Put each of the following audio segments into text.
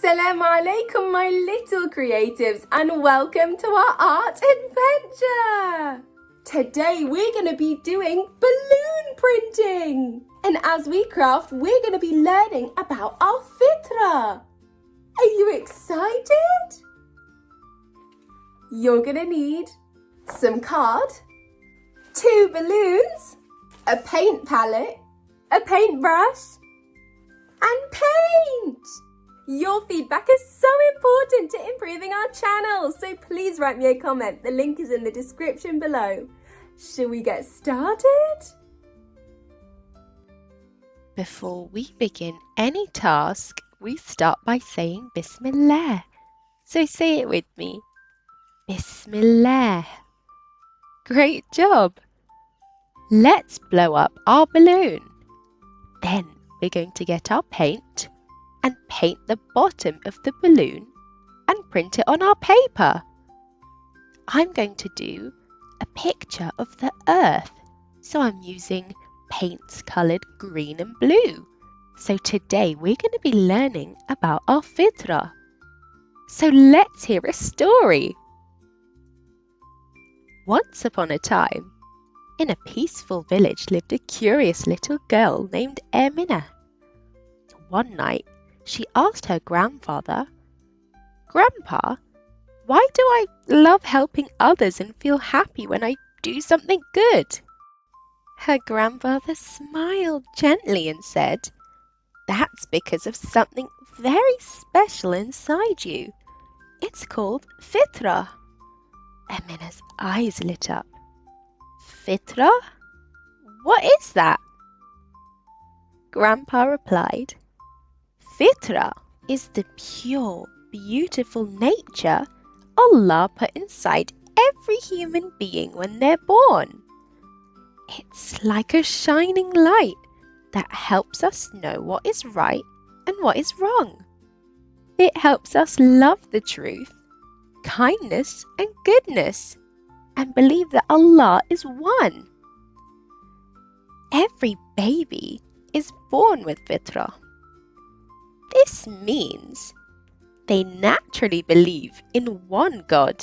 Assalamu alaikum, my little creatives, and welcome to our art adventure. Today we're going to be doing balloon printing. And as we craft, we're going to be learning about our fitrah. Are you excited? You're going to need some card, 2 balloons, a paint palette, a paintbrush, and paint. Your feedback is so important to improving our channel, so please write me a comment. The link is in the description below. Shall we get started? Before we begin any task, we start by saying Bismillah. So say it with me. Bismillah. Great job. Let's blow up our balloon. Then we're going to get our paint and paint the bottom of the balloon and print it on our paper. I'm going to do a picture of the earth, so I'm using paints coloured green and blue. So today we're going to be learning about our fitrah. So let's hear a story. Once upon a time, in a peaceful village lived a curious little girl named Amina. One night, she asked her grandfather, "Grandpa, why do I love helping others and feel happy when I do something good?" Her grandfather smiled gently and said, "That's because of something very special inside you. It's called fitrah." Amina's eyes lit up. "Fitrah? What is that?" Grandpa replied, "Fitrah is the pure, beautiful nature Allah put inside every human being when they're born. It's like a shining light that helps us know what is right and what is wrong. It helps us love the truth, kindness and goodness, and believe that Allah is one. Every baby is born with fitrah. This means they naturally believe in one God,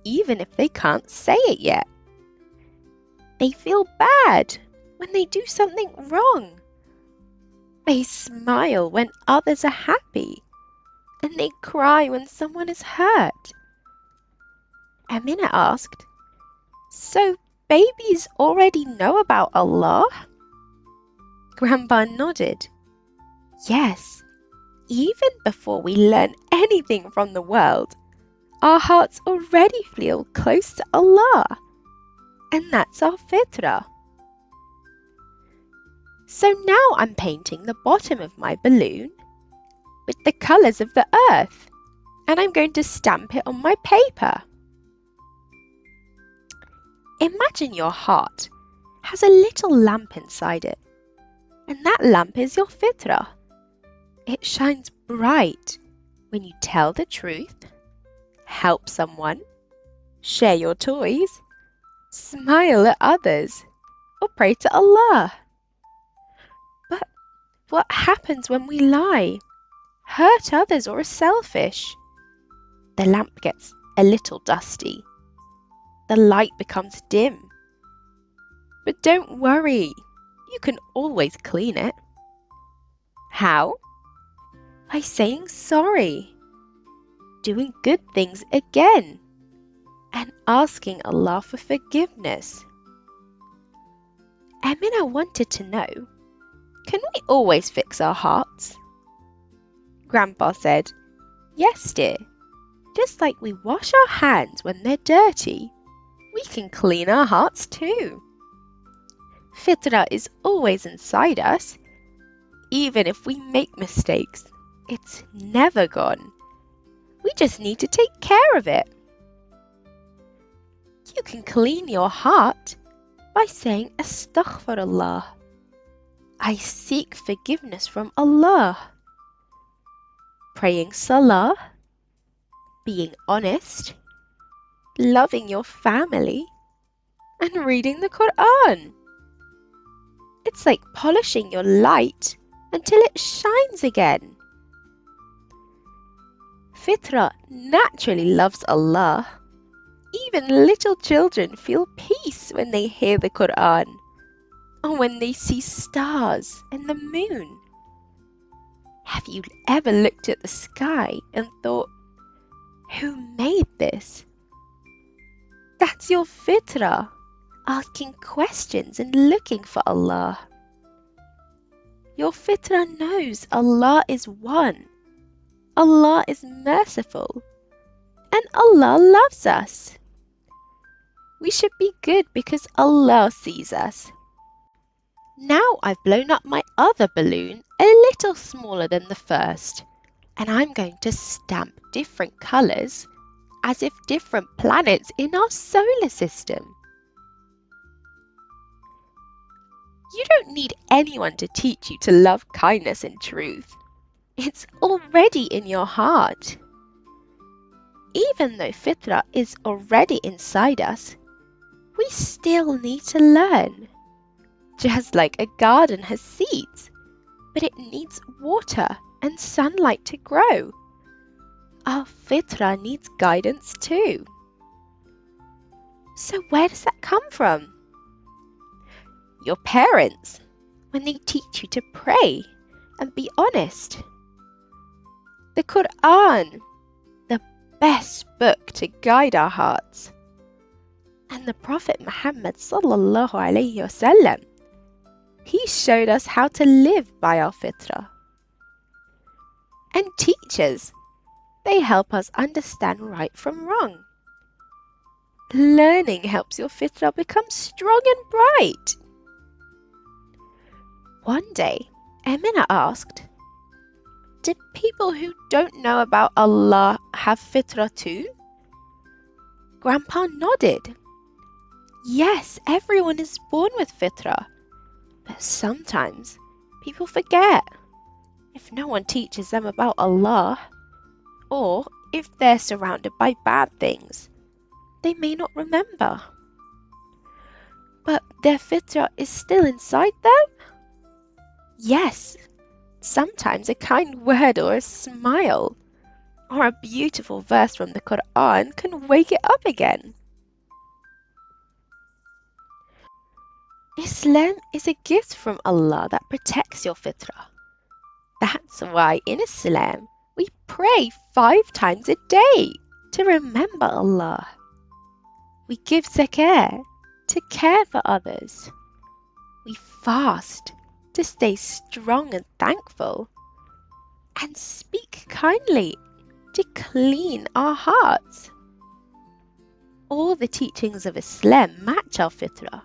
even if they can't say it yet. They feel bad when they do something wrong. They smile when others are happy, and they cry when someone is hurt." Amina asked, "So babies already know about Allah?" Grandpa nodded. "Yes. Even before we learn anything from the world, our hearts already feel close to Allah. And that's our fitrah. So now I'm painting the bottom of my balloon with the colours of the earth, and I'm going to stamp it on my paper." Imagine your heart has a little lamp inside it, and that lamp is your fitrah. It shines bright when you tell the truth, help someone, share your toys, smile at others, or pray to Allah. But what happens when we lie, hurt others, or are selfish? The lamp gets a little dusty. The light becomes dim. But don't worry, you can always clean it. How? By saying sorry, doing good things again, and asking Allah for forgiveness. Amina wanted to know, can we always fix our hearts? Grandpa said, "Yes, dear. Just like we wash our hands when they're dirty, we can clean our hearts too. Fitrah is always inside us. Even if we make mistakes, it's never gone. We just need to take care of it." You can clean your heart by saying Astaghfirullah. I seek forgiveness from Allah. Praying Salah, being honest, loving your family, and reading the Quran. It's like polishing your light until it shines again. Fitrah naturally loves Allah. Even little children feel peace when they hear the Quran or when they see stars and the moon. Have you ever looked at the sky and thought, who made this? That's your fitrah, asking questions and looking for Allah. Your fitrah knows Allah is one, Allah is merciful, and Allah loves us. We should be good because Allah sees us. Now I've blown up my other balloon a little smaller than the first, and I'm going to stamp different colours as if different planets in our solar system. You don't need anyone to teach you to love kindness and truth. It's already in your heart. Even though fitrah is already inside us, we still need to learn. Just like a garden has seeds, but it needs water and sunlight to grow, our fitrah needs guidance too. So where does that come from? Your parents, when they teach you to pray and be honest. The Quran, the best book to guide our hearts. And the Prophet Muhammad sallallahu alaihi wasallam, he showed us how to live by our fitrah. And teachers, they help us understand right from wrong. Learning helps your fitrah become strong and bright. One day, Emina asked, do people who don't know about Allah have fitrah too? Grandpa nodded. Yes, everyone is born with fitrah, but sometimes people forget. If no one teaches them about Allah, or if they're surrounded by bad things, they may not remember. But their fitrah is still inside them? Yes, sometimes a kind word or a smile or a beautiful verse from the Quran can wake it up again. Islam is a gift from Allah that protects your fitrah. That's why in Islam we pray 5 times a day to remember Allah. We give zakah to care for others. We fast to stay strong and thankful, and speak kindly to clean our hearts. All the teachings of Islam match our fitrah.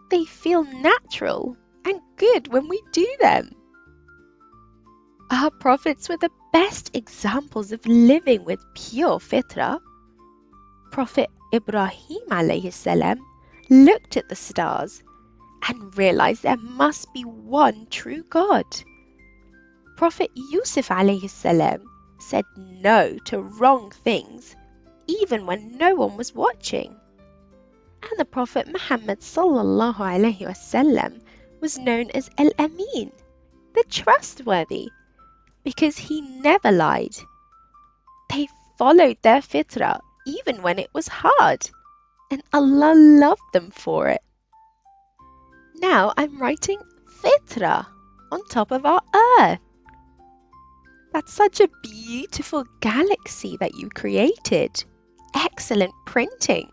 They feel natural and good when we do them. Our prophets were the best examples of living with pure fitrah. Prophet Ibrahim alayhi salam looked at the stars and realized there must be one true God. Prophet Yusuf alayhi salam said no to wrong things even when no one was watching. And the Prophet Muhammad sallallahu alaihi wasallam was known as Al-Amin, the trustworthy, because he never lied. They followed their fitrah even when it was hard, and Allah loved them for it. Now I'm writing fitrah on top of our earth. That's such a beautiful galaxy that you created. Excellent printing.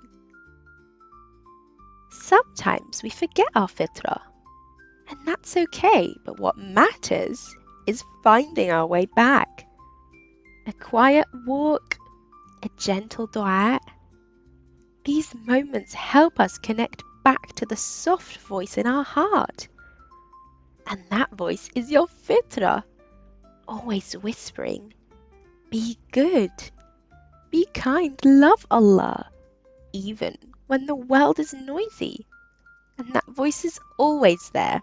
Sometimes we forget our fitrah, and that's okay, but what matters is finding our way back. A quiet walk, a gentle dua. These moments help us connect back to the soft voice in our heart. And that voice is your fitrah, always whispering, be good, be kind, love Allah, even when the world is noisy. And that voice is always there.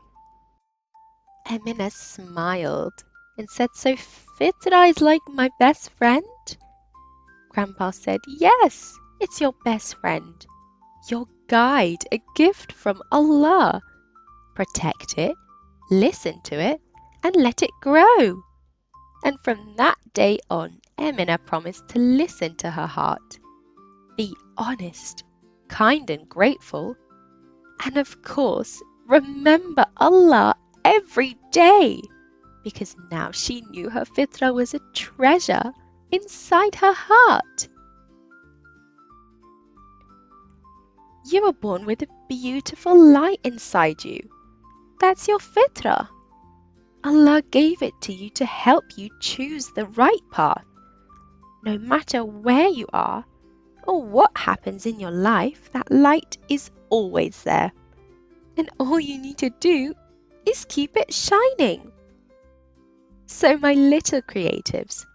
Emina smiled and said, so fitrah is like my best friend? Grandpa said, yes, it's your best friend, your guide, a gift from Allah. Protect it, listen to it, and let it grow. And from that day on, Emina promised to listen to her heart, be honest, kind and grateful, and of course, remember Allah every day, because now she knew her fitrah was a treasure inside her heart. You were born with a beautiful light inside you. That's your fitrah. Allah gave it to you to help you choose the right path. No matter where you are or what happens in your life, that light is always there. And all you need to do is keep it shining. So my little creatives,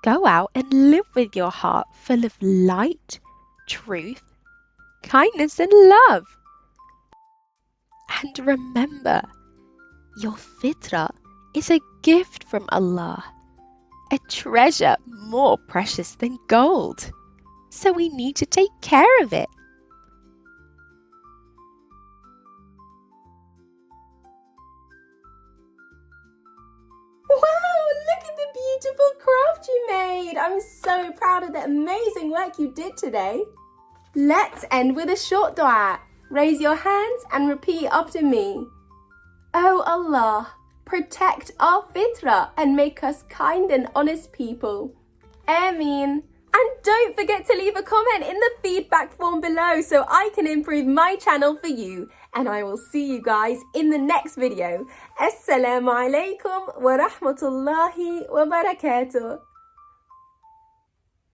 go out and live with your heart full of light, truth, kindness and love. And remember, your fitrah is a gift from Allah, a treasure more precious than gold. So we need to take care of it. Wow, look at the beautiful craft you made. I'm so proud of the amazing work you did today. Let's end with a short dua. Raise your hands and repeat after me. Oh Allah, protect our fitrah and make us kind and honest people. Ameen. And don't forget to leave a comment in the feedback form below so I can improve my channel for you. And I will see you guys in the next video. Assalamu alaikum wa rahmatullahi wa barakatuh.